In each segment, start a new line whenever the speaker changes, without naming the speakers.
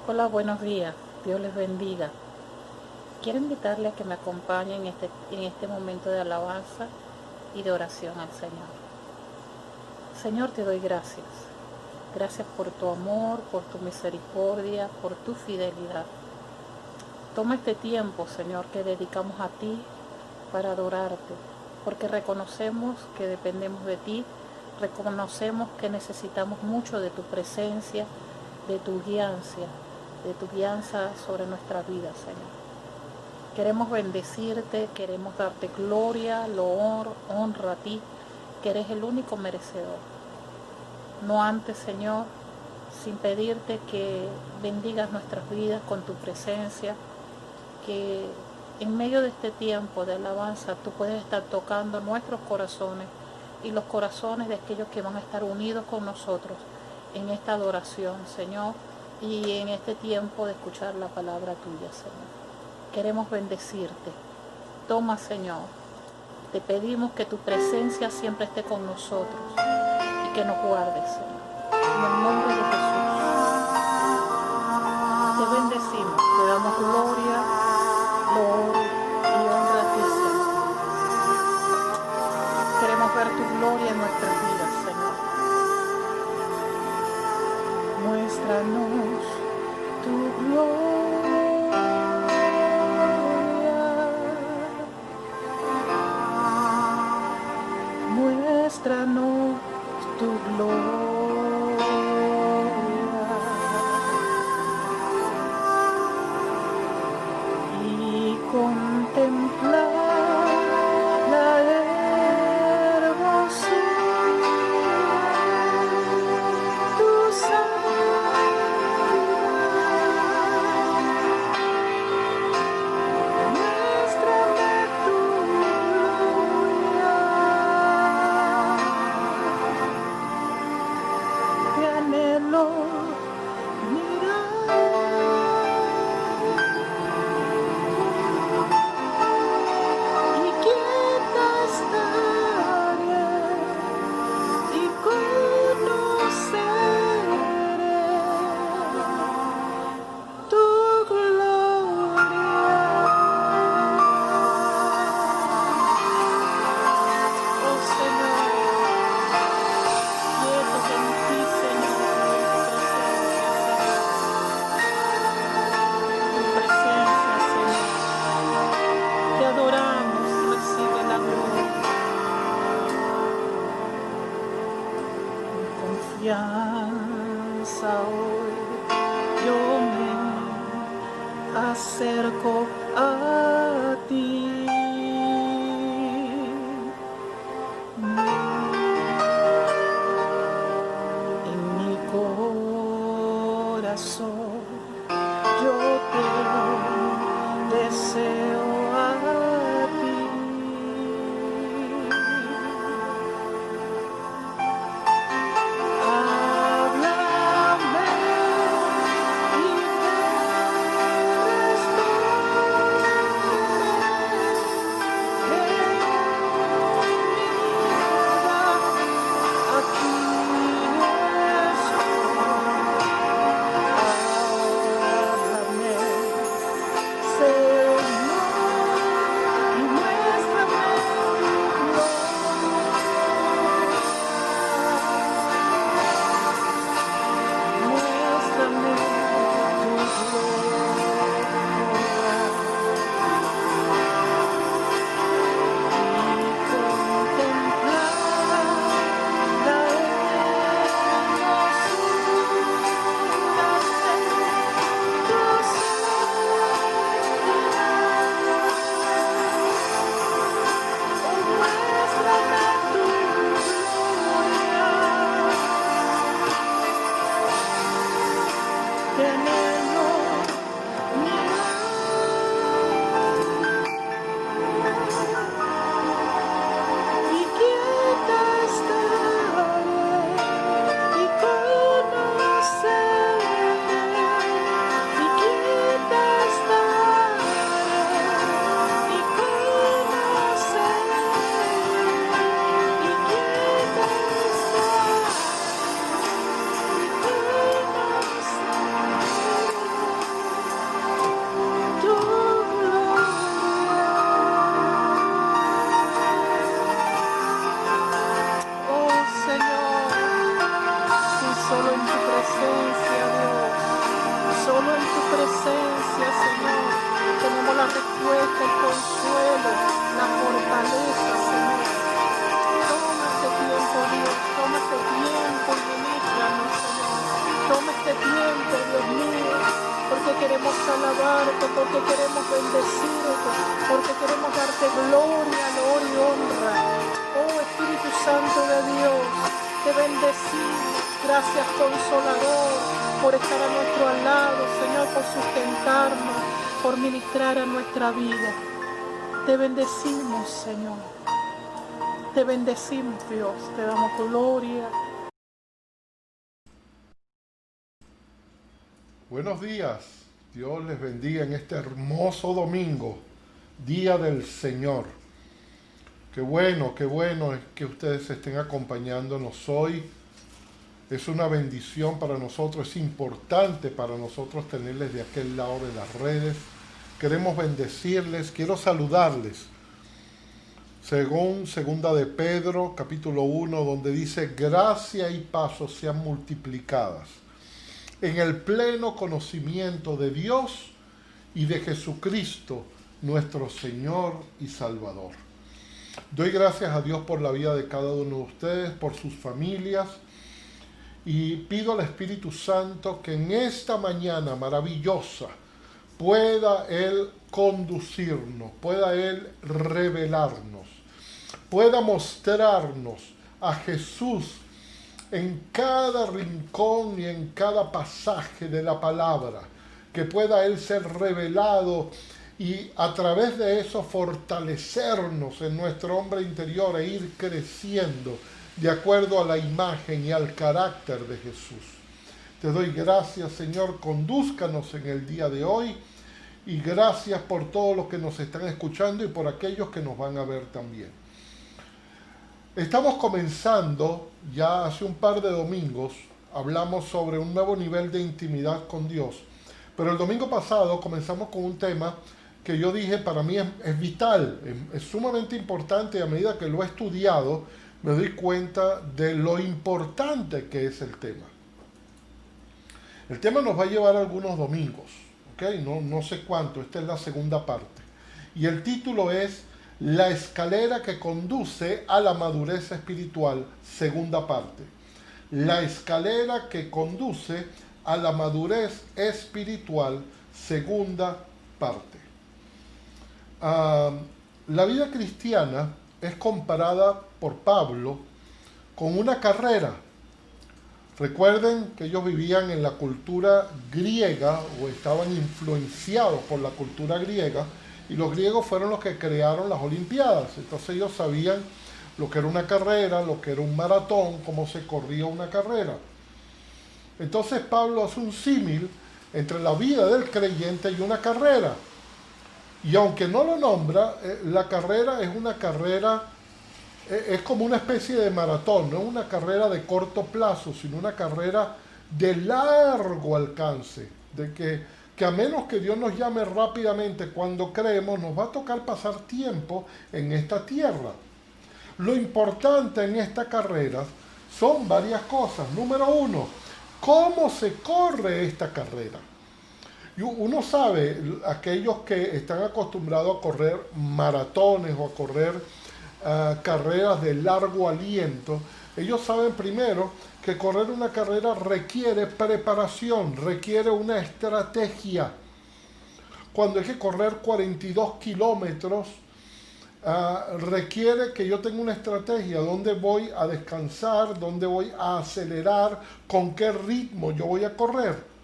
Hola, buenos días. Dios les bendiga. Quiero invitarles a que me acompañen en este momento de alabanza y de oración al Señor. Señor, te doy gracias. Gracias por tu amor, por tu misericordia, por tu fidelidad. Toma este tiempo, Señor, que dedicamos a ti para adorarte, porque reconocemos que dependemos de ti, reconocemos que necesitamos mucho de tu presencia, de tu guianza sobre nuestra vida, Señor. Queremos bendecirte, queremos darte gloria, honra a ti, que eres el único merecedor. No antes, Señor, sin pedirte que bendigas nuestras vidas con tu presencia, que en medio de este tiempo de alabanza tú puedes estar tocando nuestros corazones y los corazones de aquellos que van a estar unidos con nosotros en esta adoración, Señor, y en este tiempo de escuchar la palabra tuya, Señor. Queremos bendecirte. Toma, Señor. Te pedimos que tu presencia siempre esté con nosotros y que nos guardes, Señor. En el nombre de Jesús. Te bendecimos, te damos gloria, honor y honra a ti, Señor. Queremos ver tu gloria en nuestras vidas, Señor. Muéstranos tu gloria. Muéstranos tu gloria y contemplar la hermosura de tu santidad. Muéstrame tu gloria. Te anhelo mirar y quieta estaré y conoceré tu gloria. Oh Señor, quietos en ti, Señor, tu presencia, Señor. Te adoramos, recibe la gloria. Con confianza hoy yo me acerco a ti. En mi corazón yo te deseo a ti. Háblame y te la respuesta, el consuelo, la fortaleza, Señor. Toma este tiempo, Dios, toma este tiempo y ministranos, Señor. Toma este tiempo, Dios mío, porque queremos alabarte, porque queremos bendecirte, porque queremos darte gloria, honor y honra. Oh Espíritu Santo de Dios, te bendecimos. Gracias, Consolador, por estar a nuestro lado, Señor, por sustentarnos, por ministrar a nuestra vida. Te bendecimos, Señor. Te bendecimos, Dios. Te damos gloria.
Buenos días. Dios les bendiga en este hermoso domingo, Día del Señor. Qué bueno es que ustedes estén acompañándonos hoy. Es una bendición para nosotros, es importante para nosotros tenerles de aquel lado de las redes. Queremos bendecirles, quiero saludarles. Según 2 de Pedro, capítulo 1, donde dice, gracia y paz sean multiplicadas en el pleno conocimiento de Dios y de Jesucristo, nuestro Señor y Salvador. Doy gracias a Dios por la vida de cada uno de ustedes, por sus familias, y pido al Espíritu Santo que en esta mañana maravillosa pueda Él conducirnos, pueda Él revelarnos, pueda mostrarnos a Jesús en cada rincón y en cada pasaje de la palabra, que pueda Él ser revelado y a través de eso fortalecernos en nuestro hombre interior e ir creciendo de acuerdo a la imagen y al carácter de Jesús. Te doy gracias, Señor, condúzcanos en el día de hoy y gracias por todos los que nos están escuchando y por aquellos que nos van a ver también. Estamos comenzando, ya hace un par de domingos, hablamos sobre un nuevo nivel de intimidad con Dios, pero el domingo pasado comenzamos con un tema que yo dije para mí es vital, es sumamente importante y a medida que lo he estudiado me doy cuenta de lo importante que es el tema. El tema nos va a llevar algunos domingos, ¿ok? No sé cuánto, esta es la segunda parte. Y el título es La escalera que conduce a la madurez espiritual, segunda parte. La escalera que conduce a la madurez espiritual, segunda parte. La vida cristiana es comparada por Pablo con una carrera. Recuerden que ellos vivían en la cultura griega o estaban influenciados por la cultura griega y los griegos fueron los que crearon las Olimpiadas. Entonces ellos sabían lo que era una carrera, lo que era un maratón, cómo se corría una carrera. Entonces Pablo hace un símil entre la vida del creyente y una carrera. Y aunque no lo nombra, la carrera es una carrera, es como una especie de maratón, no es una carrera de corto plazo, sino una carrera de largo alcance, de que a menos que Dios nos llame rápidamente cuando creemos, nos va a tocar pasar tiempo en esta tierra. Lo importante en esta carrera son varias cosas. Número uno, ¿cómo se corre esta carrera? Y uno sabe, aquellos que están acostumbrados a correr maratones o a correr carreras de largo aliento, ellos saben primero que correr una carrera requiere preparación, requiere una estrategia. Cuando hay que correr 42 kilómetros, requiere que yo tenga una estrategia, dónde voy a descansar, dónde voy a acelerar, con qué ritmo yo voy a correr.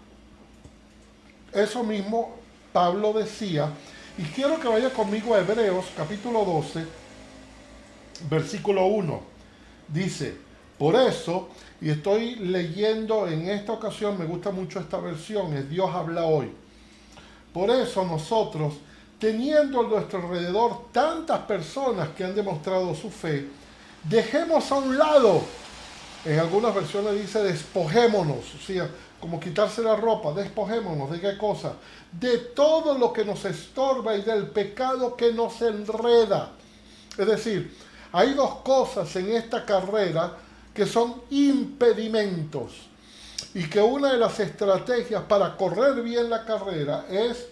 Eso mismo Pablo decía, y quiero que vaya conmigo a Hebreos capítulo 12, versículo 1. Dice, por eso, y estoy leyendo en esta ocasión, me gusta mucho esta versión, es Dios habla hoy. Por eso nosotros, teniendo a nuestro alrededor tantas personas que han demostrado su fe, dejemos a un lado, en algunas versiones dice despojémonos, o sea, como quitarse la ropa, despojémonos, ¿de qué cosa? De todo lo que nos estorba y del pecado que nos enreda. Es decir, hay dos cosas en esta carrera que son impedimentos y que una de las estrategias para correr bien la carrera es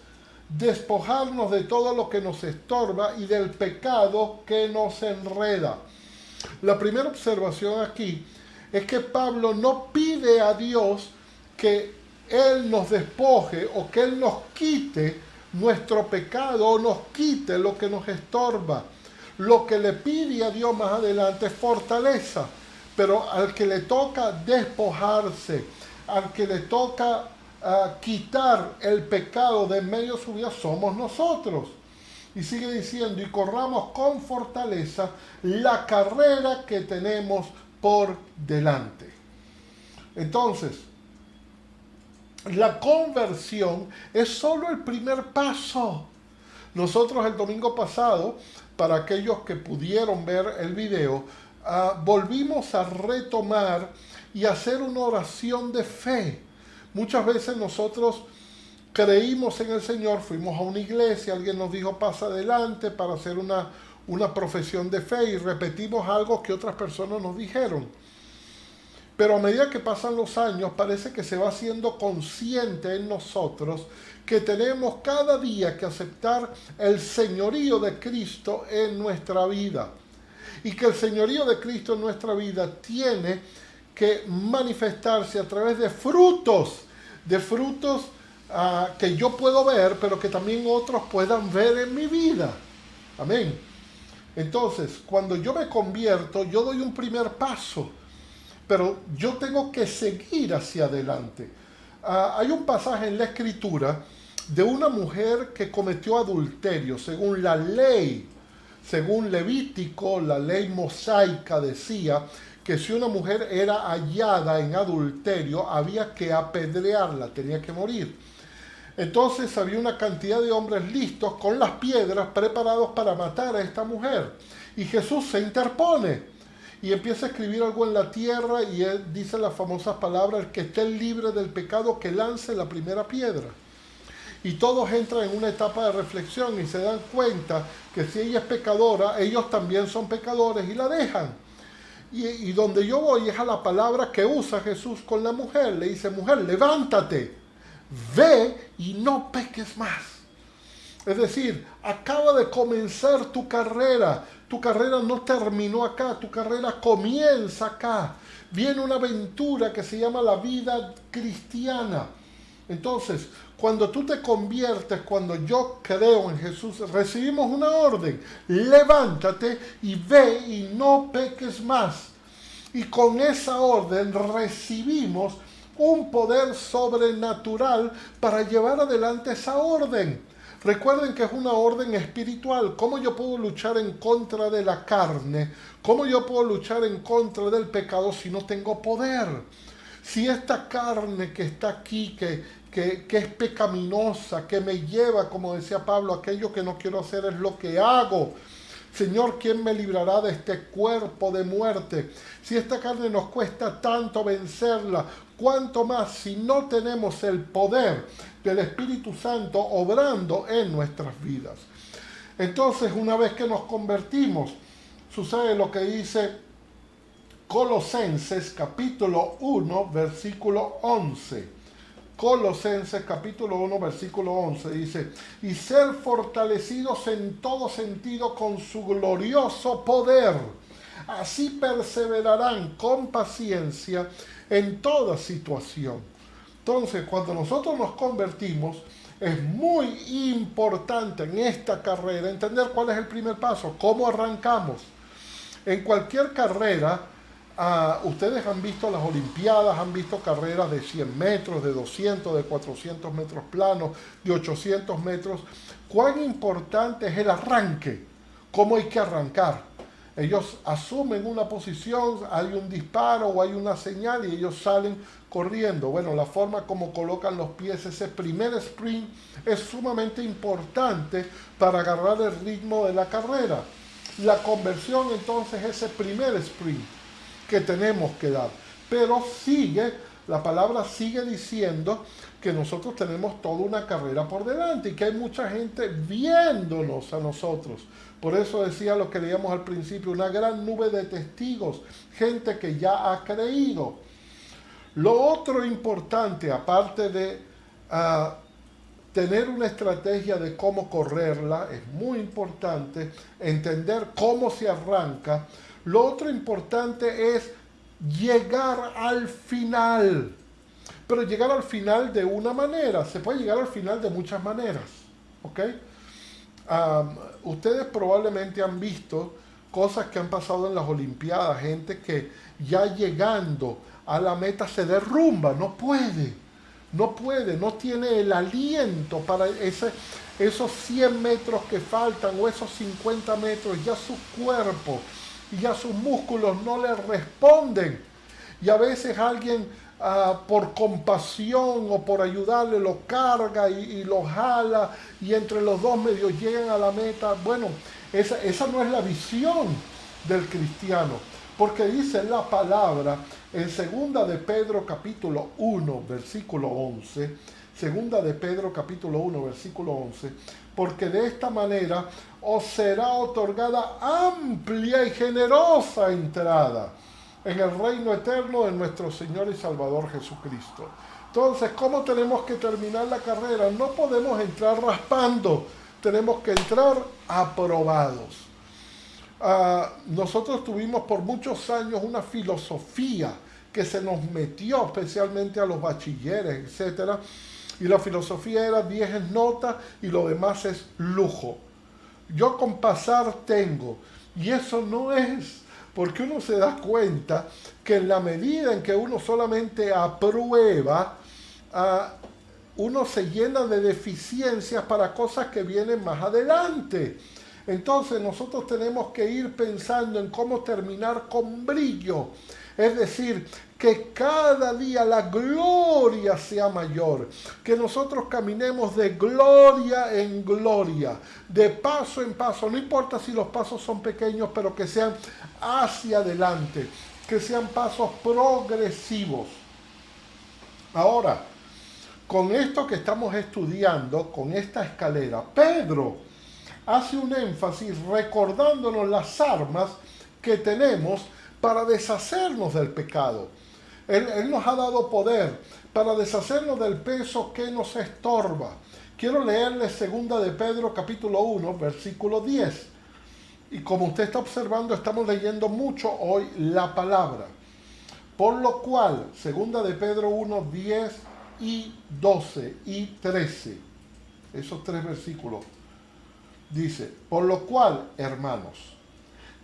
despojarnos de todo lo que nos estorba y del pecado que nos enreda. La primera observación aquí es que Pablo no pide a Dios que Él nos despoje o que Él nos quite nuestro pecado o nos quite lo que nos estorba. Lo que le pide a Dios más adelante es fortaleza, pero al que le toca despojarse, al que le toca quitar el pecado de en medio de su vida somos nosotros. Y sigue diciendo, y corramos con fortaleza la carrera que tenemos por delante. Entonces, la conversión es solo el primer paso. Nosotros el domingo pasado, para aquellos que pudieron ver el video, volvimos a retomar y hacer una oración de fe. Muchas veces nosotros creímos en el Señor, fuimos a una iglesia, alguien nos dijo pasa adelante para hacer una profesión de fe y repetimos algo que otras personas nos dijeron. Pero a medida que pasan los años parece que se va haciendo consciente en nosotros que tenemos cada día que aceptar el señorío de Cristo en nuestra vida. Y que el señorío de Cristo en nuestra vida tiene que manifestarse a través de frutos que yo puedo ver, pero que también otros puedan ver en mi vida. Amén. Entonces, cuando yo me convierto, yo doy un primer paso, pero yo tengo que seguir hacia adelante. Hay un pasaje en la Escritura de una mujer que cometió adulterio, según la ley, según Levítico, la ley mosaica decía que si una mujer era hallada en adulterio, había que apedrearla, tenía que morir. Entonces había una cantidad de hombres listos con las piedras preparados para matar a esta mujer. Y Jesús se interpone y empieza a escribir algo en la tierra y él dice las famosas palabras, el que esté libre del pecado que lance la primera piedra. Y todos entran en una etapa de reflexión y se dan cuenta que si ella es pecadora, ellos también son pecadores y la dejan. Y donde yo voy es a la palabra que usa Jesús con la mujer. Le dice, mujer, levántate, ve y no peques más. Es decir, acaba de comenzar tu carrera. Tu carrera no terminó acá, tu carrera comienza acá. Viene una aventura que se llama la vida cristiana. Entonces, cuando tú te conviertes, cuando yo creo en Jesús, recibimos una orden. Levántate y ve y no peques más. Y con esa orden recibimos un poder sobrenatural para llevar adelante esa orden. Recuerden que es una orden espiritual. ¿Cómo yo puedo luchar en contra de la carne? ¿Cómo yo puedo luchar en contra del pecado si no tengo poder? Si esta carne que está aquí, que es pecaminosa, que me lleva, como decía Pablo, aquello que no quiero hacer es lo que hago. Señor, ¿quién me librará de este cuerpo de muerte? Si esta carne nos cuesta tanto vencerla, ¿cuánto más si no tenemos el poder del Espíritu Santo obrando en nuestras vidas? Entonces, una vez que nos convertimos, sucede lo que dice Colosenses capítulo 1, versículo 11. Colosenses capítulo 1, versículo 11 dice, y ser fortalecidos en todo sentido con su glorioso poder. Así perseverarán con paciencia en toda situación. Entonces, cuando nosotros nos convertimos, es muy importante en esta carrera entender cuál es el primer paso, cómo arrancamos. En cualquier carrera, ustedes han visto las Olimpiadas, han visto carreras de 100 metros, de 200, de 400 metros planos, de 800 metros. ¿Cuán importante es el arranque? ¿Cómo hay que arrancar? Ellos asumen una posición, hay un disparo o hay una señal y ellos salen corriendo. Bueno, la forma como colocan los pies, ese primer sprint es sumamente importante para agarrar el ritmo de la carrera. La conversión entonces es ese primer sprint que tenemos que dar. Pero la palabra sigue diciendo que nosotros tenemos toda una carrera por delante y que hay mucha gente viéndonos a nosotros. Por eso decía lo que leíamos al principio, una gran nube de testigos, gente que ya ha creído. Lo otro importante, aparte de tener una estrategia de cómo correrla es muy importante, entender cómo se arranca. Lo otro importante es llegar al final, pero llegar al final de una manera, se puede llegar al final de muchas maneras, ¿ok? Ustedes probablemente han visto cosas que han pasado en las Olimpiadas, gente que ya llegando a la meta se derrumba, no tiene el aliento para esos 100 metros que faltan o esos 50 metros, ya su cuerpo y ya sus músculos no le responden. Y a veces alguien por compasión o por ayudarle lo carga y lo jala y entre los dos medios llegan a la meta. Bueno, esa no es la visión del cristiano, porque dice la palabra en 2 de Pedro capítulo 1 versículo 11, 2 de Pedro capítulo 1 versículo 11, porque de esta manera os será otorgada amplia y generosa entrada en el reino eterno de nuestro Señor y Salvador Jesucristo. Entonces, ¿cómo tenemos que terminar la carrera? No podemos entrar raspando, tenemos que entrar aprobados. Nosotros tuvimos por muchos años una filosofía que se nos metió especialmente a los bachilleres, etc. Y la filosofía era 10 notas y lo demás es lujo. Yo con pasar tengo, y eso no es, porque uno se da cuenta que en la medida en que uno solamente aprueba, uno se llena de deficiencias para cosas que vienen más adelante. Entonces nosotros tenemos que ir pensando en cómo terminar con brillo. Es decir, que cada día la gloria sea mayor, que nosotros caminemos de gloria en gloria, de paso en paso, no importa si los pasos son pequeños, pero que sean hacia adelante, que sean pasos progresivos. Ahora, con esto que estamos estudiando, con esta escalera, Pedro hace un énfasis recordándonos las armas que tenemos para deshacernos del pecado. Él nos ha dado poder para deshacernos del peso que nos estorba. Quiero leerles 2 de Pedro capítulo 1, versículo 10. Y como usted está observando, estamos leyendo mucho hoy la palabra. Por lo cual, 2 de Pedro 1, 10 y 12 y 13, esos 3 versículos, dice, por lo cual, hermanos,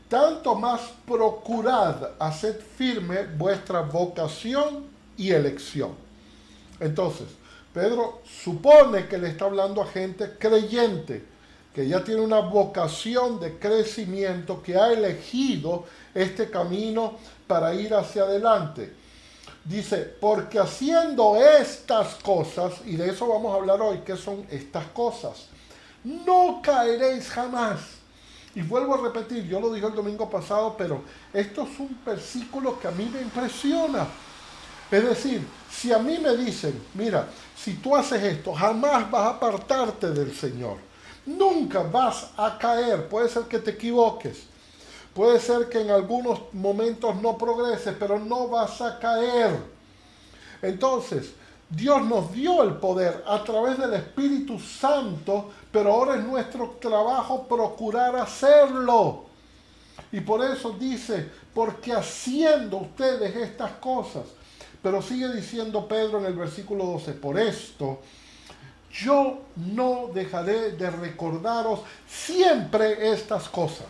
tanto más procurad hacer firme vuestra vocación y elección. Entonces, Pedro supone que le está hablando a gente creyente, que ya tiene una vocación de crecimiento, que ha elegido este camino para ir hacia adelante. Dice, porque haciendo estas cosas, y de eso vamos a hablar hoy, ¿qué son estas cosas? No caeréis jamás. Y vuelvo a repetir, yo lo dije el domingo pasado, pero esto es un versículo que a mí me impresiona. Es decir, si a mí me dicen, mira, si tú haces esto, jamás vas a apartarte del Señor. Nunca vas a caer. Puede ser que te equivoques. Puede ser que en algunos momentos no progreses, pero no vas a caer. Entonces, Dios nos dio el poder a través del Espíritu Santo, pero ahora es nuestro trabajo procurar hacerlo. Y por eso dice, porque haciendo ustedes estas cosas. Pero sigue diciendo Pedro en el versículo 12, por esto yo no dejaré de recordaros siempre estas cosas.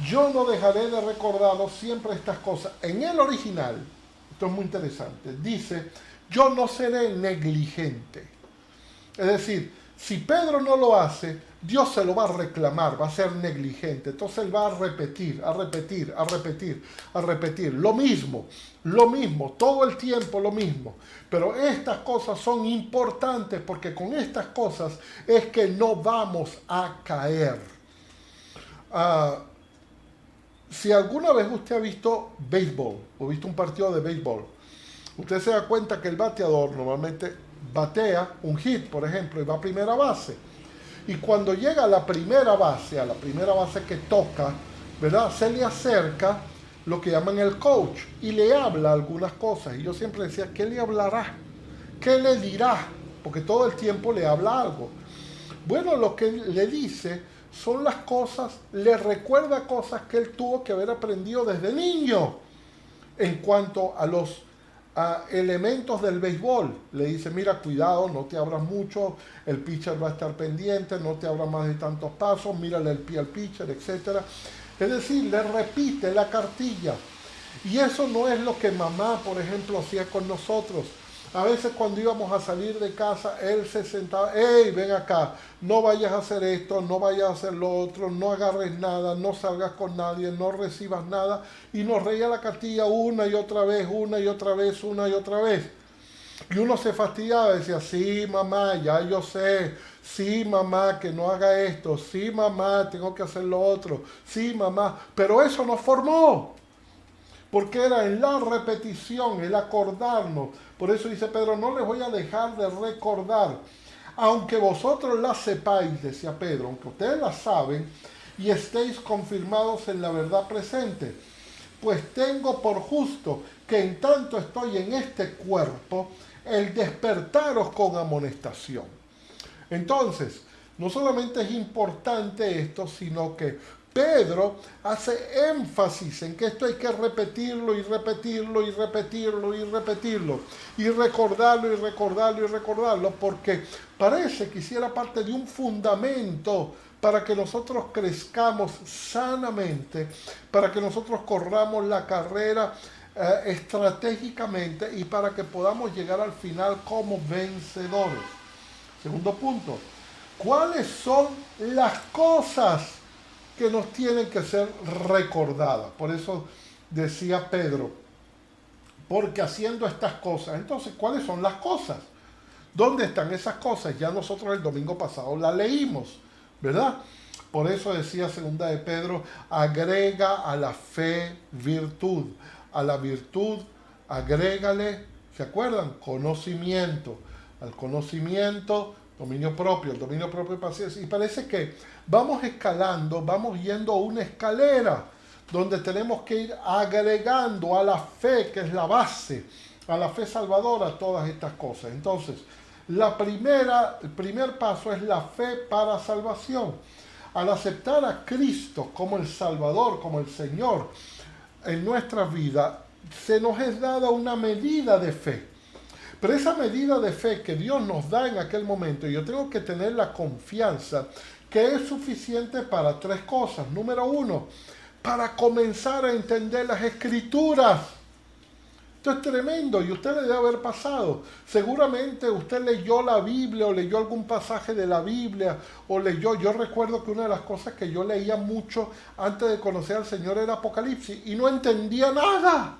Yo no dejaré de recordaros siempre estas cosas. En el original, esto es muy interesante, dice, yo no seré negligente. Es decir, si Pedro no lo hace, Dios se lo va a reclamar, va a ser negligente. Entonces él va a repetir, lo mismo, todo el tiempo lo mismo. Pero estas cosas son importantes porque con estas cosas es que no vamos a caer. Si alguna vez usted ha visto béisbol o visto un partido de béisbol, usted se da cuenta que el bateador normalmente batea un hit, por ejemplo, y va a primera base. Y cuando llega a la primera base que toca, ¿verdad? Se le acerca lo que llaman el coach y le habla algunas cosas. Y yo siempre decía, ¿qué le hablará? ¿Qué le dirá? porque todo el tiempo le habla algo. Bueno, lo que le dice son las cosas, le recuerda cosas que él tuvo que haber aprendido desde niño en cuanto a los elementos del béisbol. Le dice, mira, cuidado, no te abras mucho, el pitcher va a estar pendiente, no te abras más de tantos pasos, mírale el pie al pitcher, etc. Es decir, le repite la cartilla. Y eso no es lo que mamá, por ejemplo, hacía con nosotros. A veces cuando íbamos a salir de casa, él se sentaba, hey, ven acá, no vayas a hacer esto, no vayas a hacer lo otro, no agarres nada, no salgas con nadie, no recibas nada. Y nos reía la cartilla una y otra vez, una y otra vez, una y otra vez. Y uno se fastidiaba, decía, sí, mamá, ya yo sé, sí, mamá, que no haga esto, sí, mamá, tengo que hacer lo otro, sí, mamá. Pero eso nos formó. Porque era en la repetición, el acordarnos. Por eso dice Pedro, no les voy a dejar de recordar. Aunque vosotros la sepáis, decía Pedro, aunque ustedes la saben y estéis confirmados en la verdad presente. Pues tengo por justo que en tanto estoy en este cuerpo, el despertaros con amonestación. Entonces, no solamente es importante esto, sino que Pedro hace énfasis en que esto hay que repetirlo y repetirlo y repetirlo y repetirlo y recordarlo y recordarlo y recordarlo, porque parece que hiciera parte de un fundamento para que nosotros crezcamos sanamente, para que nosotros corramos la carrera estratégicamente y para que podamos llegar al final como vencedores. Segundo punto, ¿cuáles son las cosas que nos tienen que ser recordadas? Por eso decía Pedro, porque haciendo estas cosas, entonces, ¿cuáles son las cosas? ¿Dónde están esas cosas? Ya nosotros el domingo pasado las leímos, ¿verdad? Por eso decía segunda de Pedro, agrega a la fe virtud, a la virtud agrégale, ¿se acuerdan? Conocimiento, al conocimiento dominio propio, el dominio propio y paciencia. Y parece que vamos escalando, vamos yendo a una escalera donde tenemos que ir agregando a la fe, que es la base, a la fe salvadora, todas estas cosas. Entonces, el primer paso es la fe para salvación. Al aceptar a Cristo como el Salvador, como el Señor en nuestra vida, se nos es dada una medida de fe. Pero esa medida de fe que Dios nos da en aquel momento, yo tengo que tener la confianza que es suficiente para tres cosas. Número uno, para comenzar a entender las Escrituras. Esto es tremendo y usted le debe haber pasado. Seguramente usted leyó la Biblia o leyó algún pasaje de la Biblia o leyó. Yo recuerdo que una de las cosas que yo leía mucho antes de conocer al Señor era Apocalipsis y no entendía nada.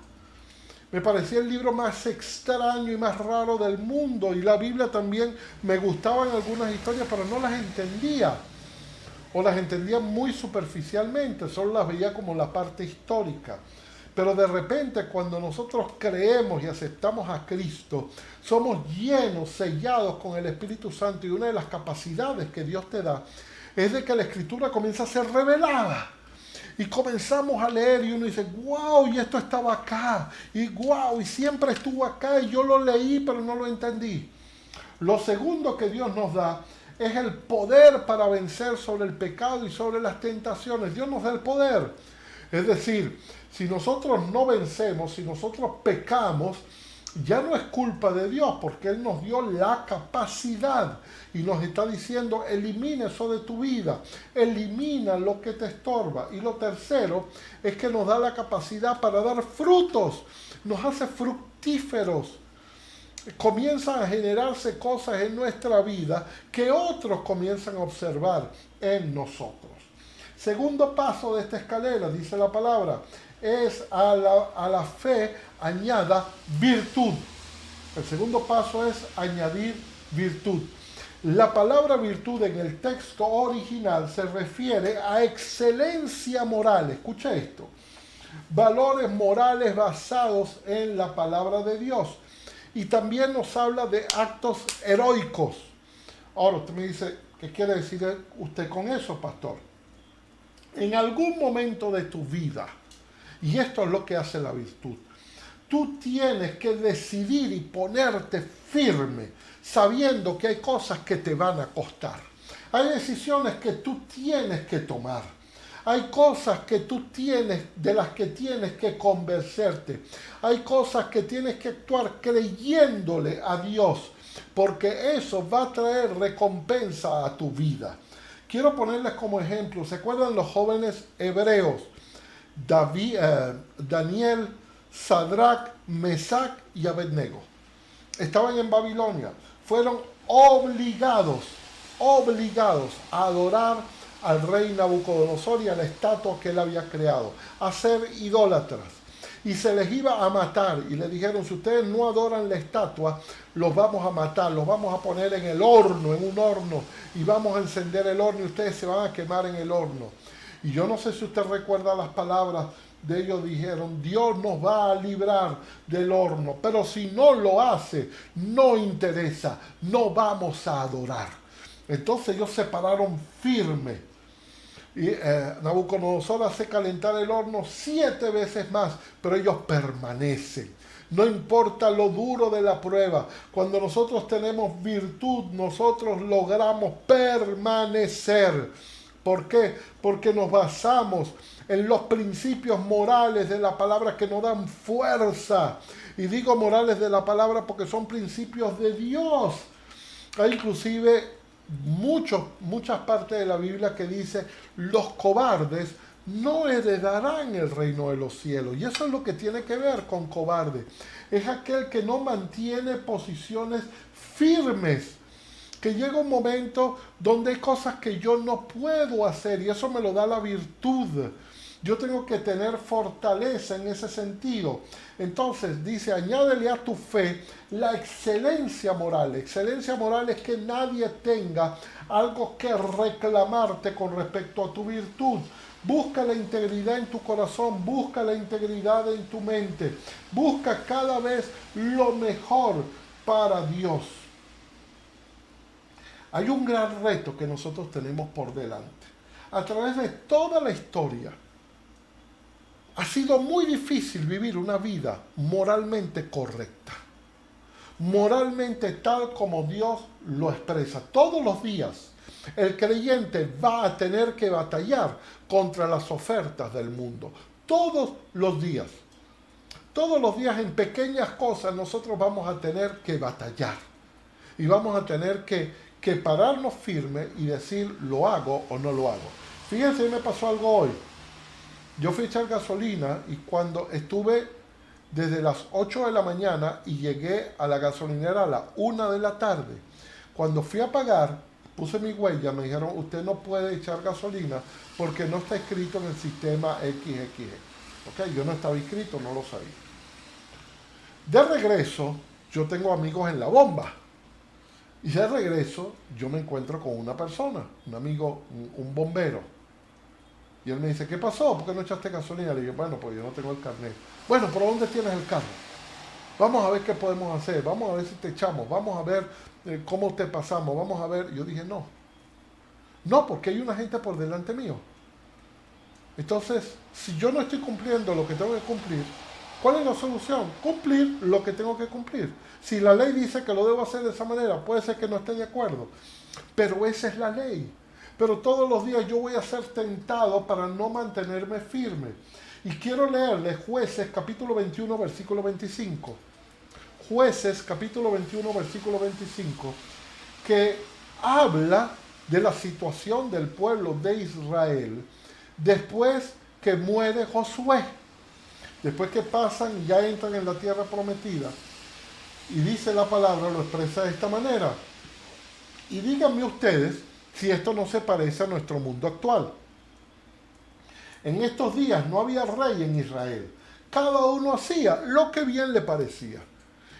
Me parecía el libro más extraño y más raro del mundo. Y la Biblia también me gustaba en algunas historias, pero no las entendía. O las entendía muy superficialmente, solo las veía como la parte histórica. Pero de repente cuando nosotros creemos y aceptamos a Cristo, somos llenos, sellados con el Espíritu Santo. Y una de las capacidades que Dios te da es de que la Escritura comienza a ser revelada. Y comenzamos a leer y uno dice, wow, y esto estaba acá, y wow, y siempre estuvo acá, y yo lo leí, pero no lo entendí. Lo segundo que Dios nos da es el poder para vencer sobre el pecado y sobre las tentaciones. Dios nos da el poder. Es decir, si nosotros no vencemos, si nosotros pecamos, ya no es culpa de Dios, porque Él nos dio la capacidad y nos está diciendo, elimina eso de tu vida, elimina lo que te estorba. Y lo tercero es que nos da la capacidad para dar frutos, nos hace fructíferos. Comienzan a generarse cosas en nuestra vida que otros comienzan a observar en nosotros. Segundo paso de esta escalera, dice la palabra, es a la fe añada virtud. El segundo paso es añadir virtud. La palabra virtud en el texto original se refiere a excelencia moral. Escucha esto. Valores morales basados en la palabra de Dios. Y también nos habla de actos heroicos. Ahora usted me dice, ¿qué quiere decir usted con eso, pastor? En algún momento de tu vida, y esto es lo que hace la virtud, tú tienes que decidir y ponerte firme, sabiendo que hay cosas que te van a costar. Hay decisiones que tú tienes que tomar. Hay cosas que tú tienes, de las que tienes que convencerte. Hay cosas que tienes que actuar creyéndole a Dios, porque eso va a traer recompensa a tu vida. Quiero ponerles como ejemplo, ¿se acuerdan los jóvenes hebreos? Daniel, Sadrach, Mesach y Abednego. Estaban en Babilonia. Fueron obligados a adorar al rey Nabucodonosor y a la estatua que él había creado, a ser idólatras. Y se les iba a matar y le dijeron, si ustedes no adoran la estatua, los vamos a matar, los vamos a poner en el horno, en un horno, y vamos a encender el horno y ustedes se van a quemar en el horno. Y yo no sé si usted recuerda las palabras de ellos, dijeron, Dios nos va a librar del horno, pero si no lo hace, no interesa, no vamos a adorar. Entonces ellos se pararon firmes. Y Nabucodonosor hace calentar el horno 7 veces más, pero ellos permanecen. No importa lo duro de la prueba, cuando nosotros tenemos virtud, nosotros logramos permanecer. ¿Por qué? Porque nos basamos en los principios morales de la palabra que nos dan fuerza. Y digo morales de la palabra porque son principios de Dios. Hay inclusive muchas partes de la Biblia que dice, los cobardes no heredarán el reino de los cielos. Y eso es lo que tiene que ver con cobarde. Es aquel que no mantiene posiciones firmes, que llega un momento donde hay cosas que yo no puedo hacer y eso me lo da la virtud. Yo tengo que tener fortaleza en ese sentido. Entonces dice, añádele a tu fe la excelencia moral. Excelencia moral es que nadie tenga algo que reclamarte con respecto a tu virtud. Busca la integridad en tu corazón, busca la integridad en tu mente. Busca cada vez lo mejor para Dios. Hay un gran reto que nosotros tenemos por delante. A través de toda la historia, ha sido muy difícil vivir una vida moralmente correcta. Moralmente tal como Dios lo expresa. Todos los días el creyente va a tener que batallar contra las ofertas del mundo. Todos los días. Todos los días en pequeñas cosas nosotros vamos a tener que batallar. Y vamos a tener que pararnos firme y decir, ¿lo hago o no lo hago? Fíjense, me pasó algo hoy. Yo fui a echar gasolina y cuando estuve desde las 8 de la mañana y llegué a la gasolinera a la 1 de la tarde, cuando fui a pagar, puse mi huella, me dijeron, usted no puede echar gasolina porque no está inscrito en el sistema XXX. Ok, yo no estaba inscrito, no lo sabía. De regreso, yo tengo amigos en la bomba. Y de regreso, yo me encuentro con una persona, un amigo, un bombero. Y él me dice, ¿qué pasó? ¿Por qué no echaste gasolina? Le digo, bueno, pues yo no tengo el carnet. Bueno, ¿pero dónde tienes el carro? Vamos a ver qué podemos hacer. Vamos a ver si te echamos. Vamos a ver cómo te pasamos. Vamos a ver. Yo dije, no. No, porque hay una gente por delante mío. Entonces, si yo no estoy cumpliendo lo que tengo que cumplir, ¿cuál es la solución? Cumplir lo que tengo que cumplir. Si la ley dice que lo debo hacer de esa manera, puede ser que no esté de acuerdo. Pero esa es la ley. Pero todos los días yo voy a ser tentado para no mantenerme firme. Y quiero leerles Jueces capítulo 21, versículo 25. Jueces capítulo 21, versículo 25, que habla de la situación del pueblo de Israel después que muere Josué. Después que pasan y ya entran en la tierra prometida. Y dice la palabra, lo expresa de esta manera. Y díganme ustedes si esto no se parece a nuestro mundo actual. En estos días no había rey en Israel. Cada uno hacía lo que bien le parecía.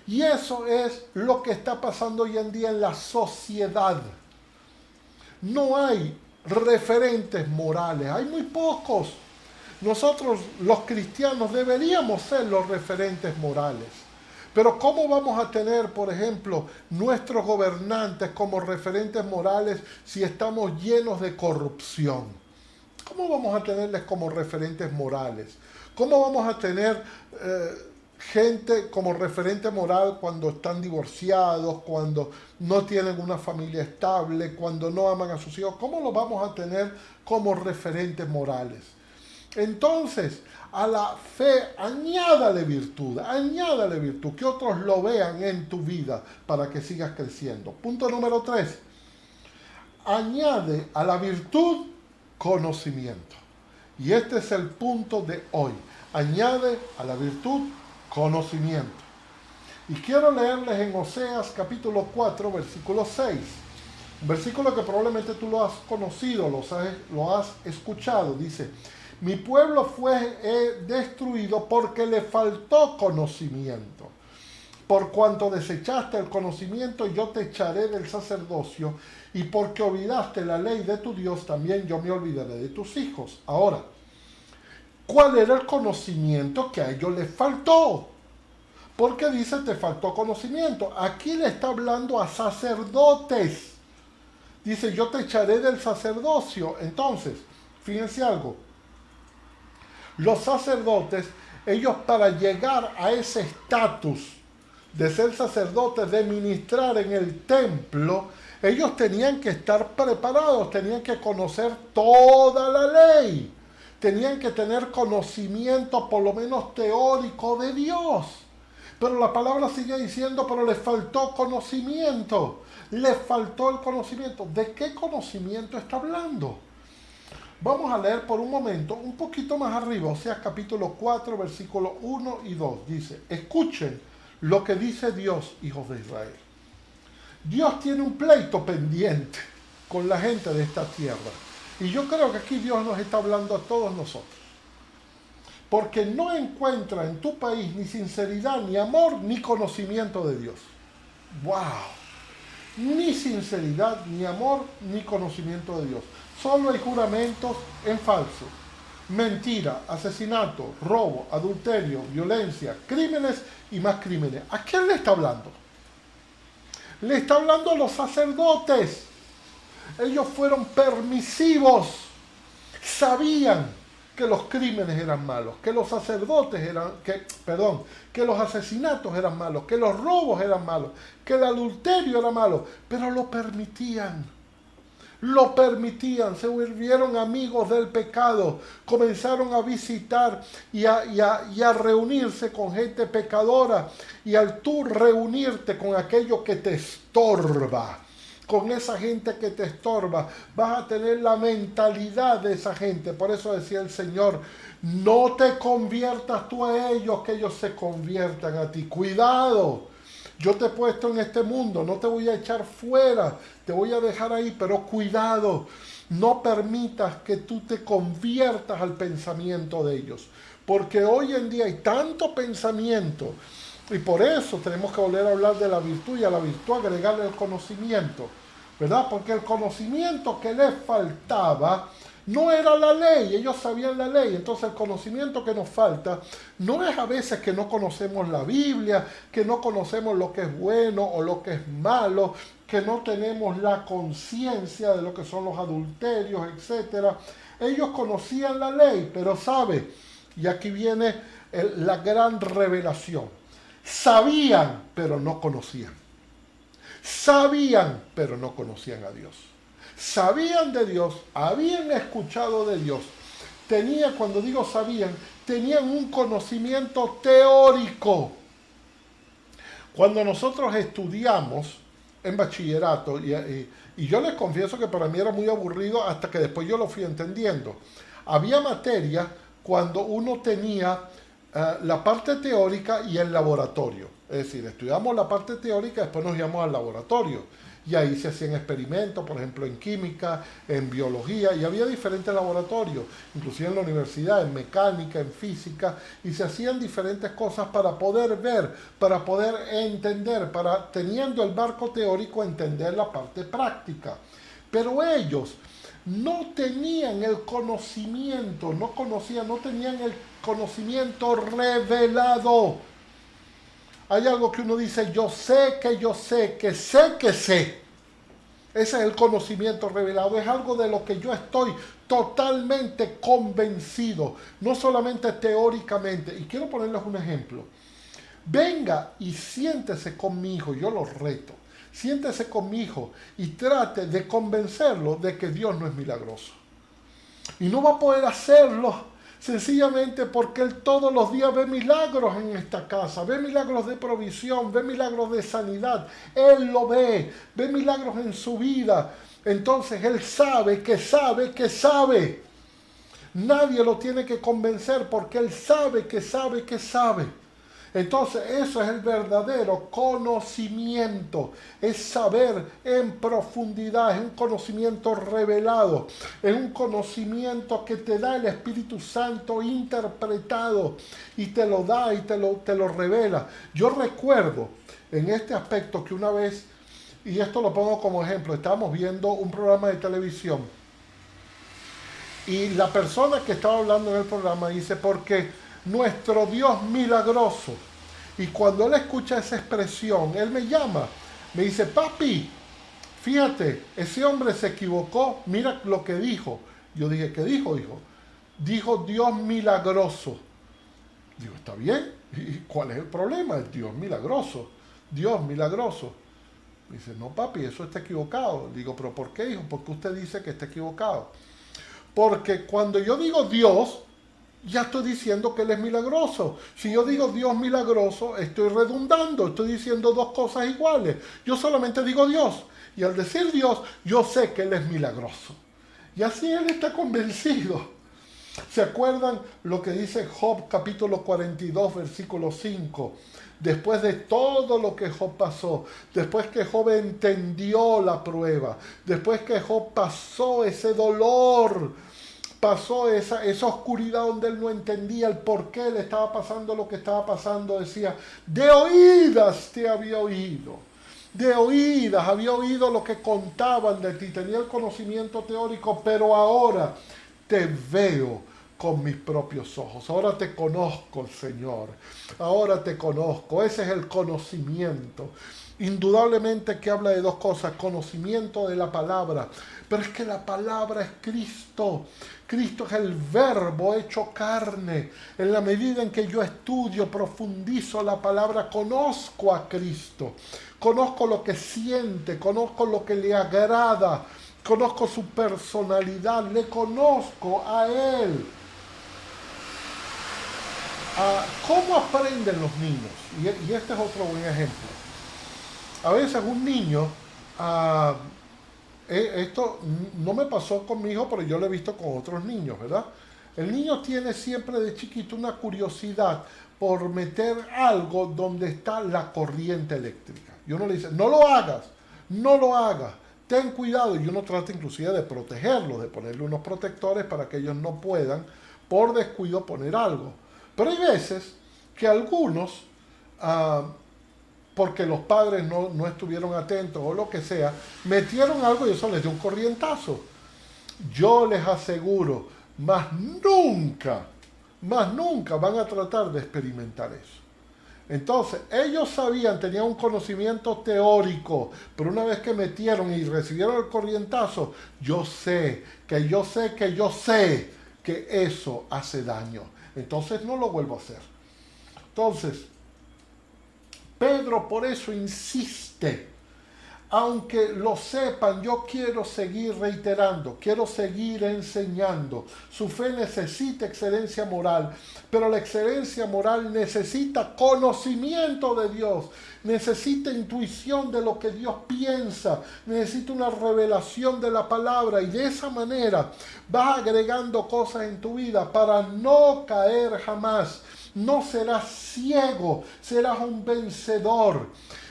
Y eso es lo que está pasando hoy en día en la sociedad. No hay referentes morales, hay muy pocos. Nosotros los cristianos deberíamos ser los referentes morales. Pero ¿cómo vamos a tener, por ejemplo, nuestros gobernantes como referentes morales si estamos llenos de corrupción? ¿Cómo vamos a tenerles como referentes morales? ¿Cómo vamos a tener gente como referente moral cuando están divorciados, cuando no tienen una familia estable, cuando no aman a sus hijos? ¿Cómo los vamos a tener como referentes morales? Entonces, a la fe añádale virtud, que otros lo vean en tu vida para que sigas creciendo. Punto número 3, añade a la virtud conocimiento. Y este es el punto de hoy. Añade a la virtud conocimiento. Y quiero leerles en Oseas capítulo 4, versículo 6. Un versículo que probablemente tú lo has conocido, lo has escuchado. Dice: mi pueblo fue destruido porque le faltó conocimiento. Por cuanto desechaste el conocimiento, yo te echaré del sacerdocio, y porque olvidaste la ley de tu Dios, también yo me olvidaré de tus hijos. Ahora, ¿cuál era el conocimiento que a ellos les faltó? Porque dice, te faltó conocimiento. Aquí le está hablando a sacerdotes. Dice, yo te echaré del sacerdocio. Entonces, fíjense algo. Los sacerdotes, ellos para llegar a ese estatus de ser sacerdotes, de ministrar en el templo, ellos tenían que estar preparados, tenían que conocer toda la ley, tenían que tener conocimiento por lo menos teórico de Dios. Pero la palabra sigue diciendo, pero les faltó conocimiento, les faltó el conocimiento. ¿De qué conocimiento está hablando? Vamos a leer por un momento, un poquito más arriba, Oseas capítulo 4, versículos 1 y 2. Dice, escuchen lo que dice Dios, hijos de Israel. Dios tiene un pleito pendiente con la gente de esta tierra. Y yo creo que aquí Dios nos está hablando a todos nosotros. Porque no encuentra en tu país ni sinceridad, ni amor, ni conocimiento de Dios. ¡Wow! Ni sinceridad, ni amor, ni conocimiento de Dios. Solo hay juramentos en falso. Mentira, asesinato, robo, adulterio, violencia, crímenes y más crímenes. ¿A quién le está hablando? Le está hablando a los sacerdotes. Ellos fueron permisivos. Sabían que los crímenes eran malos, que los sacerdotes que los asesinatos eran malos, que los robos eran malos, que el adulterio era malo, pero lo permitían, se volvieron amigos del pecado, comenzaron a visitar y a reunirse con gente pecadora, y al tú reunirte con aquello que te estorba, con esa gente que te estorba, vas a tener la mentalidad de esa gente. Por eso decía el Señor, no te conviertas tú a ellos, que ellos se conviertan a ti. Cuidado, yo te he puesto en este mundo, no te voy a echar fuera, te voy a dejar ahí, pero cuidado, no permitas que tú te conviertas al pensamiento de ellos. Porque hoy en día hay tanto pensamiento, y por eso tenemos que volver a hablar de la virtud, y a la virtud agregarle el conocimiento, ¿verdad? Porque el conocimiento que les faltaba no era la ley, ellos sabían la ley. Entonces el conocimiento que nos falta no es a veces que no conocemos la Biblia, que no conocemos lo que es bueno o lo que es malo, que no tenemos la conciencia de lo que son los adulterios, etc. Ellos conocían la ley, pero ¿sabe? Y aquí viene la gran revelación. Sabían, pero no conocían. Sabían, pero no conocían a Dios. Sabían de Dios, habían escuchado de Dios. Cuando digo sabían, tenían un conocimiento teórico. Cuando nosotros estudiamos en bachillerato, y yo les confieso que para mí era muy aburrido hasta que después yo lo fui entendiendo. Había materias cuando uno tenía la parte teórica y el laboratorio. Es decir, estudiamos la parte teórica, después nos íbamos al laboratorio. Y ahí se hacían experimentos, por ejemplo, en química, en biología, y había diferentes laboratorios, inclusive en la universidad, en mecánica, en física, y se hacían diferentes cosas para poder ver, para poder entender, para, teniendo el marco teórico, entender la parte práctica. Pero ellos no tenían el conocimiento, no tenían el conocimiento revelado. Hay algo que uno dice, yo sé, que sé. Ese es el conocimiento revelado, es algo de lo que yo estoy totalmente convencido, no solamente teóricamente. Y quiero ponerles un ejemplo. Venga y siéntese con mi hijo, yo lo reto. Siéntese con mi hijo y trate de convencerlo de que Dios no es milagroso. Y no va a poder hacerlo sencillamente porque él todos los días ve milagros en esta casa, ve milagros de provisión, ve milagros de sanidad. Él lo ve milagros en su vida. Entonces él sabe que sabe que sabe. Nadie lo tiene que convencer porque él sabe que sabe que sabe. Entonces eso es el verdadero conocimiento, es saber en profundidad, es un conocimiento revelado, es un conocimiento que te da el Espíritu Santo interpretado y te lo da y te lo revela. Yo recuerdo en este aspecto que una vez, y esto lo pongo como ejemplo, estábamos viendo un programa de televisión y la persona que estaba hablando en el programa dice, porque nuestro Dios milagroso. Y cuando él escucha esa expresión, él me llama, me dice, papi, fíjate, ese hombre se equivocó, mira lo que dijo. Yo dije, ¿qué dijo, hijo? Dijo Dios milagroso. Digo, ¿está bien? ¿Y cuál es el problema? El Dios milagroso. Dios milagroso. Me dice, no, papi, eso está equivocado. Digo, ¿pero por qué, hijo? ¿Por qué usted dice que está equivocado? Porque cuando yo digo Dios, ya estoy diciendo que Él es milagroso. Si yo digo Dios milagroso, estoy redundando, estoy diciendo dos cosas iguales. Yo solamente digo Dios. Y al decir Dios, yo sé que Él es milagroso. Y así Él está convencido. ¿Se acuerdan lo que dice Job capítulo 42, versículo 5? Después de todo lo que Job pasó, después que Job entendió la prueba, después que Job pasó ese dolor, pasó esa oscuridad donde él no entendía el por qué le estaba pasando lo que estaba pasando, decía, de oídas te había oído, de oídas había oído lo que contaban de ti, tenía el conocimiento teórico, pero ahora te veo con mis propios ojos, ahora te conozco, Señor, ahora te conozco, ese es el conocimiento. Indudablemente que habla de dos cosas, conocimiento de la palabra, pero es que la palabra es Cristo. Cristo es el verbo hecho carne. En la medida en que yo estudio, profundizo la palabra, conozco a Cristo. Conozco lo que siente, conozco lo que le agrada, conozco su personalidad, le conozco a Él. ¿Cómo aprenden los niños? Y este es otro buen ejemplo. A veces un niño, esto no me pasó con mi hijo, pero yo lo he visto con otros niños, ¿verdad? El niño tiene siempre de chiquito una curiosidad por meter algo donde está la corriente eléctrica. Y uno le dice, no lo hagas, no lo hagas, ten cuidado. Y uno trata inclusive de protegerlo, de ponerle unos protectores para que ellos no puedan, por descuido, poner algo. Pero hay veces que algunos, porque los padres no estuvieron atentos o lo que sea, metieron algo y eso les dio un corrientazo. Yo les aseguro, más nunca van a tratar de experimentar eso. Entonces, ellos sabían, tenían un conocimiento teórico, pero una vez que metieron y recibieron el corrientazo, yo sé que eso hace daño. Entonces no lo vuelvo a hacer. Entonces, Pedro por eso insiste, aunque lo sepan, yo quiero seguir reiterando, quiero seguir enseñando. Su fe necesita excelencia moral, pero la excelencia moral necesita conocimiento de Dios, necesita intuición de lo que Dios piensa, necesita una revelación de la palabra, y de esa manera vas agregando cosas en tu vida para no caer jamás. No serás ciego, serás un vencedor.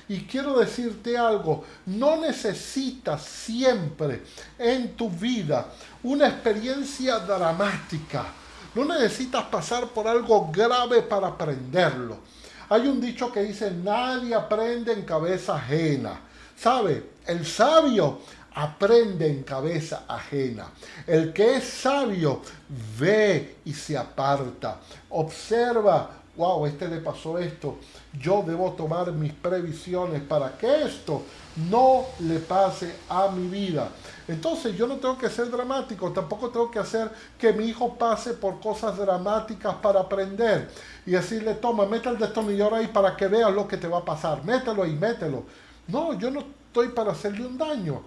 Y quiero decirte algo, no necesitas siempre en tu vida una experiencia dramática. No necesitas pasar por algo grave para aprenderlo. Hay un dicho que dice, nadie aprende en cabeza ajena. ¿Sabe? El sabio aprende en cabeza ajena. El que es sabio ve y se aparta. Observa wow, le pasó esto, yo debo tomar mis previsiones para que esto no le pase a mi vida. Entonces yo no tengo que ser dramático, tampoco tengo que hacer que mi hijo pase por cosas dramáticas para aprender y decirle, toma, mete el destornillador ahí para que veas lo que te va a pasar, mételo ahí, mételo. No, yo no estoy para hacerle un daño.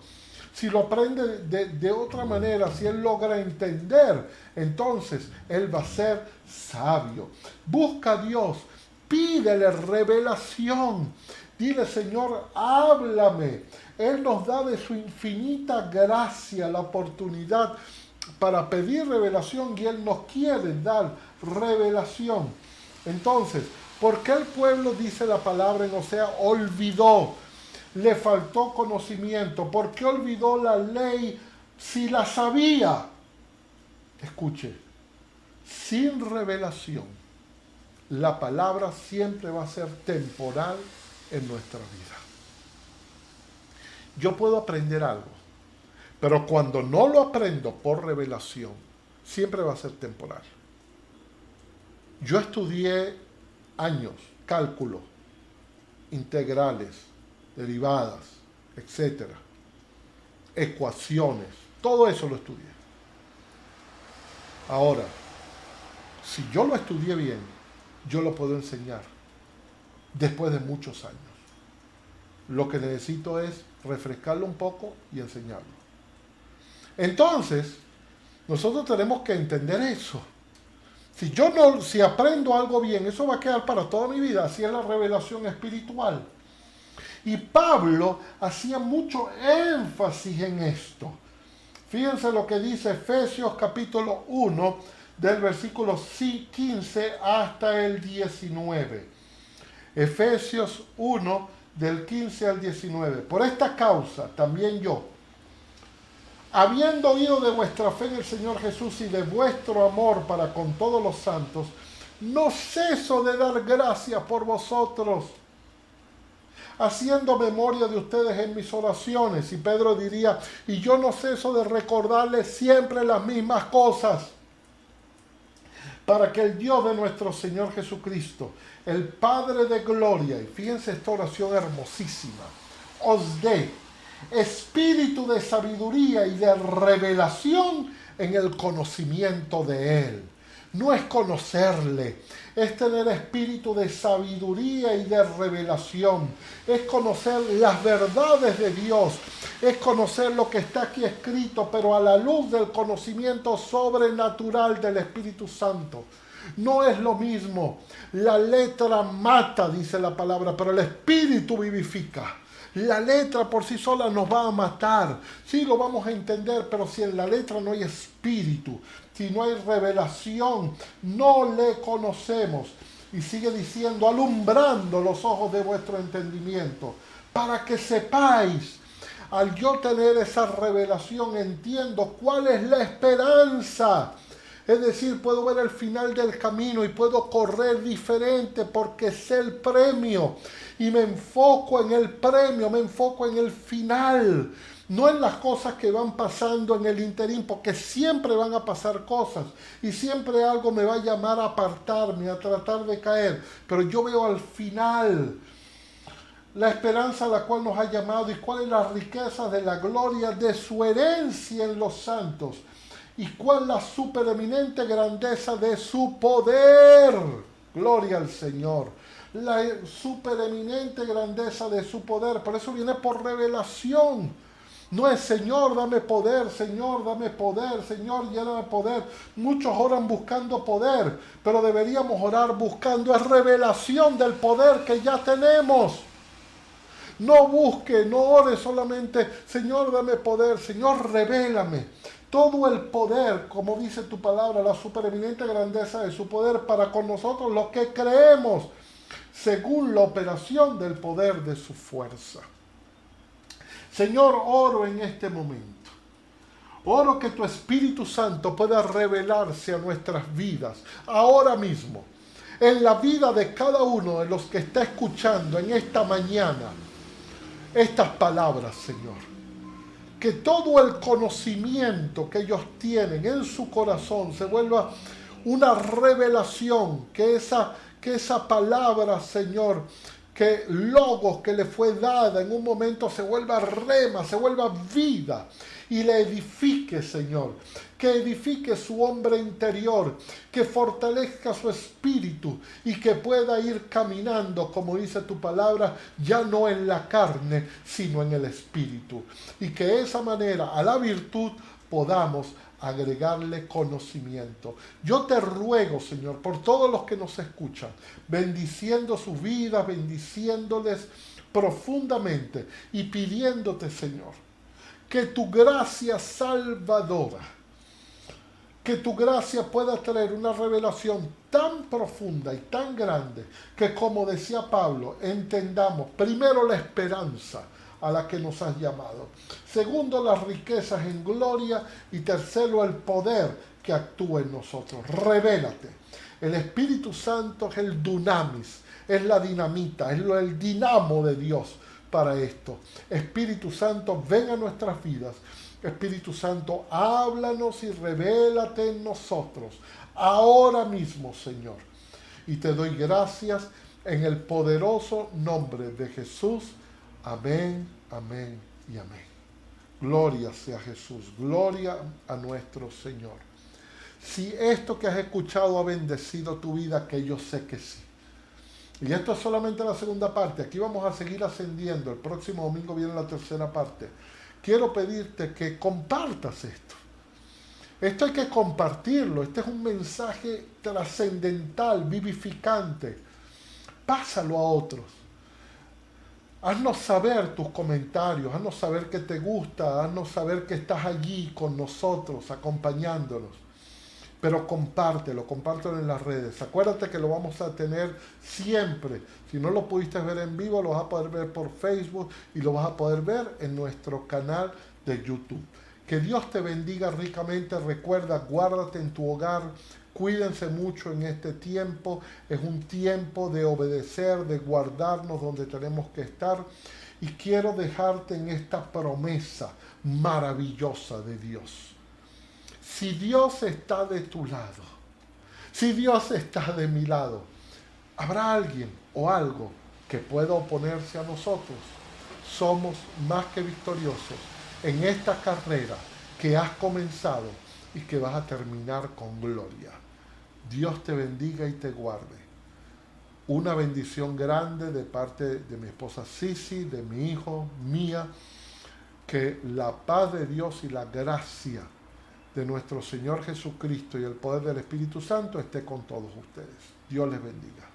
Si lo aprende de otra manera, si él logra entender, entonces él va a ser sabio. Busca a Dios, pídele revelación. Dile, Señor, háblame. Él nos da de su infinita gracia la oportunidad para pedir revelación y Él nos quiere dar revelación. Entonces, ¿por qué el pueblo, dice la palabra en Osea, olvidó? Le faltó conocimiento. ¿Por qué olvidó la ley si la sabía? Escuche, sin revelación, la palabra siempre va a ser temporal en nuestra vida. Yo puedo aprender algo, pero cuando no lo aprendo por revelación, siempre va a ser temporal. Yo estudié años, cálculo, integrales, derivadas, etcétera, ecuaciones, todo eso lo estudié. Ahora, si yo lo estudié bien, yo lo puedo enseñar después de muchos años. Lo que necesito es refrescarlo un poco y enseñarlo. Entonces, nosotros tenemos que entender eso. Si aprendo algo bien, eso va a quedar para toda mi vida. Así es la revelación espiritual. Y Pablo hacía mucho énfasis en esto. Fíjense lo que dice Efesios capítulo 1, del versículo 15 hasta el 19. Efesios 1, del 15 al 19. Por esta causa, también yo, habiendo oído de vuestra fe en el Señor Jesús y de vuestro amor para con todos los santos, no ceso de dar gracias por vosotros, haciendo memoria de ustedes en mis oraciones. Y Pedro diría, y yo no ceso de recordarles siempre las mismas cosas, para que el Dios de nuestro Señor Jesucristo, el Padre de gloria, y fíjense esta oración hermosísima, os dé espíritu de sabiduría y de revelación en el conocimiento de Él. No es conocerle, es tener espíritu de sabiduría y de revelación, es conocer las verdades de Dios, es conocer lo que está aquí escrito, pero a la luz del conocimiento sobrenatural del Espíritu Santo. No es lo mismo, la letra mata, dice la palabra, pero el Espíritu vivifica. La letra por sí sola nos va a matar. Sí, lo vamos a entender, pero si en la letra no hay espíritu, si no hay revelación, no le conocemos. Y sigue diciendo, alumbrando los ojos de vuestro entendimiento, para que sepáis. Al yo tener esa revelación, entiendo cuál es la esperanza. Es decir, puedo ver el final del camino y puedo correr diferente porque sé el premio. Y me enfoco en el premio, me enfoco en el final. No en las cosas que van pasando en el interín, porque siempre van a pasar cosas. Y siempre algo me va a llamar a apartarme, a tratar de caer. Pero yo veo al final la esperanza a la cual nos ha llamado y cuál es la riqueza de la gloria de su herencia en los santos. Y cuál la supereminente grandeza de su poder. Gloria al Señor. La supereminente grandeza de su poder. Por eso viene por revelación. No es Señor, dame poder, Señor, dame poder, Señor, lléname poder. Muchos oran buscando poder, pero deberíamos orar buscando revelación del poder que ya tenemos. No busque, no ore solamente, Señor, dame poder, Señor, revélame todo el poder, como dice tu palabra, la supereminente grandeza de su poder para con nosotros los que creemos, según la operación del poder de su fuerza. Señor, oro en este momento. Oro que tu Espíritu Santo pueda revelarse a nuestras vidas, ahora mismo, en la vida de cada uno de los que está escuchando en esta mañana estas palabras, Señor. Que todo el conocimiento que ellos tienen en su corazón se vuelva una revelación, que que esa palabra, Señor, que logos que le fue dada en un momento se vuelva rema, se vuelva vida y le edifique, Señor, que edifique su hombre interior, que fortalezca su espíritu y que pueda ir caminando, como dice tu palabra, ya no en la carne, sino en el espíritu. Y que de esa manera a la virtud podamos agregarle conocimiento. Yo te ruego, Señor, por todos los que nos escuchan, bendiciendo sus vidas, bendiciéndoles profundamente y pidiéndote, Señor, que tu gracia salvadora, que tu gracia pueda traer una revelación tan profunda y tan grande que, como decía Pablo, entendamos primero la esperanza a la que nos has llamado, segundo las riquezas en gloria y tercero el poder que actúa en nosotros. Revélate. El Espíritu Santo es el dunamis, es la dinamita, es el dinamo de Dios para esto. Espíritu Santo, ven a nuestras vidas. Espíritu Santo, háblanos y revélate en nosotros ahora mismo, Señor. Y te doy gracias en el poderoso nombre de Jesús. Amén, amén y amén. Gloria sea Jesús, gloria a nuestro Señor. Si esto que has escuchado ha bendecido tu vida, que yo sé que sí. Y esto es solamente la segunda parte. Aquí vamos a seguir ascendiendo. El próximo domingo viene la tercera parte. Quiero pedirte que compartas esto. Esto hay que compartirlo. Este es un mensaje trascendental, vivificante. Pásalo a otros. Haznos saber tus comentarios, haznos saber que te gusta, haznos saber que estás allí con nosotros, acompañándonos. Pero compártelo en las redes. Acuérdate que lo vamos a tener siempre. Si no lo pudiste ver en vivo, lo vas a poder ver por Facebook y lo vas a poder ver en nuestro canal de YouTube. Que Dios te bendiga ricamente. Recuerda, guárdate en tu hogar. Cuídense mucho en este tiempo. Es un tiempo de obedecer, de guardarnos donde tenemos que estar. Y quiero dejarte en esta promesa maravillosa de Dios. Si Dios está de tu lado, si Dios está de mi lado, ¿habrá alguien o algo que pueda oponerse a nosotros? Somos más que victoriosos en esta carrera que has comenzado y que vas a terminar con gloria. Dios te bendiga y te guarde. Una bendición grande de parte de mi esposa Sisi, de mi hijo, mía. Que la paz de Dios y la gracia de nuestro Señor Jesucristo y el poder del Espíritu Santo esté con todos ustedes. Dios les bendiga.